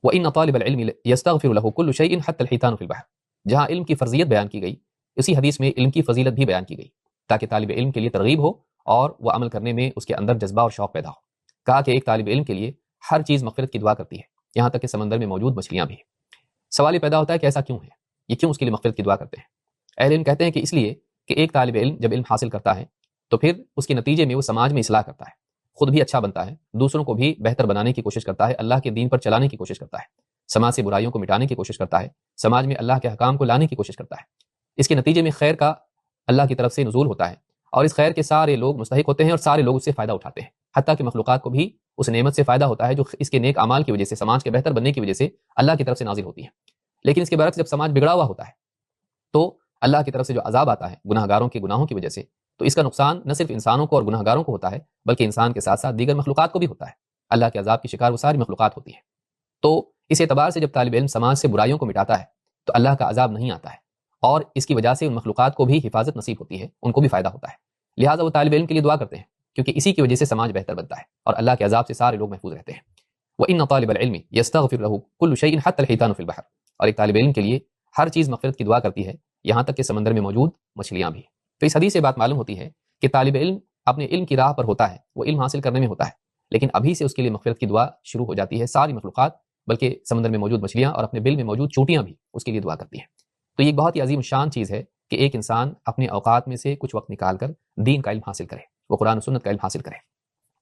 وَإِنَّ طَالِبَ الْعِلْمِ يَسْتَغْفِرُ لَهُ كُلُّ شَيْءٍ حَتَّى الْحِيتَانُ فِي الْبَحْرِ، جہاں علم کی فرضیت بیان کی گئی اسی حدیث میں علم کی فضیلت بھی بیان کی گئی تاکہ طالب علم کے لیے ترغیب ہو اور وہ عمل کرنے میں اس کے اندر جذبہ اور شوق پیدا ہو۔ کہا کہ ایک طالب علم کے لیے ہر چیز مغفرت کی دعا کرتی ہے، یہاں تک کہ سمندر میں موجود مچھلیاں بھی۔ سوال یہ پیدا ہوتا ہے کہ ایسا کیوں ہے، یہ کیوں اس کے لیے مغفرت کی دعا کرتے ہیں؟ اہل علم کہتے ہیں کہ اس لیے کہ ایک طالب علم جب علم حاصل کرتا ہے تو پھر اس کے نتیجے میں وہ سماج میں اصلاح کرتا ہے، خود بھی اچھا بنتا ہے، دوسروں کو بھی بہتر بنانے کی کوشش کرتا ہے، اللہ کے دین پر چلانے کی کوشش کرتا ہے، سماج سے برائیوں کو مٹانے کی کوشش کرتا ہے، سماج میں اللہ کے احکام کو لانے کی کوشش کرتا ہے۔ اس کے نتیجے میں خیر کا اللہ کی طرف سے نزول ہوتا ہے اور اس خیر کے سارے لوگ مستحق ہوتے ہیں اور سارے لوگ اس سے فائدہ اٹھاتے ہیں، حتیٰ کہ مخلوقات کو بھی اس نعمت سے فائدہ ہوتا ہے جو اس کے نیک اعمال کی وجہ سے، سماج کے بہتر بننے کی وجہ سے اللہ کی طرف سے نازل ہوتی ہے۔ لیکن اس کے برعکس جب سماج بگڑا ہوا ہوتا ہے تو اللہ کی طرف سے جو عذاب آتا ہے گناہ گاروں کے گناہوں کی وجہ سے، تو اس کا نقصان نہ صرف انسانوں کو اور گناہ گاروں کو ہوتا ہے بلکہ انسان کے ساتھ ساتھ دیگر مخلوقات کو بھی ہوتا ہے۔ اللہ کے عذاب کی شکار وہ ساری مخلوقات ہوتی ہے۔ تو اس اعتبار سے جب طالب علم سماج سے برائیوں کو مٹاتا ہے تو اللہ کا عذاب نہیں آتا ہے اور اس کی وجہ سے ان مخلوقات کو بھی حفاظت نصیب ہوتی ہے، ان کو بھی فائدہ ہوتا ہے۔ لہٰذا وہ طالب علم کے لیے دعا کرتے ہیں کیونکہ اسی کی وجہ سے سماج بہتر بنتا ہے اور اللہ کے عذاب سے سارے لوگ محفوظ رہتے ہیں۔ وَإِنَّ طَالِبَ الْعِلْمِ يَسْتَغْفِرُ لَهُ كُلُّ شَيْءٍ حَتَّى الْحِيتَانُ فِي الْبَحْرِ، اور ایک طالب علم کے لیے ہر چیز مغفرت کی دعا کرتی ہے، یہاں تک کہ سمندر میں موجود مچھلیاں بھی۔ تو اس حدیث سے بات معلوم ہوتی ہے کہ طالب علم اپنے علم کی راہ پر ہوتا ہے، وہ علم حاصل کرنے میں ہوتا ہے، لیکن ابھی سے اس کے لیے مغفرت کی دعا شروع ہو جاتی ہے۔ ساری مخلوقات بلکہ سمندر میں موجود مچھلیاں اور اپنے بل میں موجود چونٹیاں بھی اس کے لیے دعا کرتی ہیں۔ تو یہ ایک بہت ہی عظیم شان چیز ہے کہ ایک انسان اپنے اوقات میں سے کچھ وقت نکال کر دین کا علم حاصل کرے، وہ قرآن و سنت کا علم حاصل کرے۔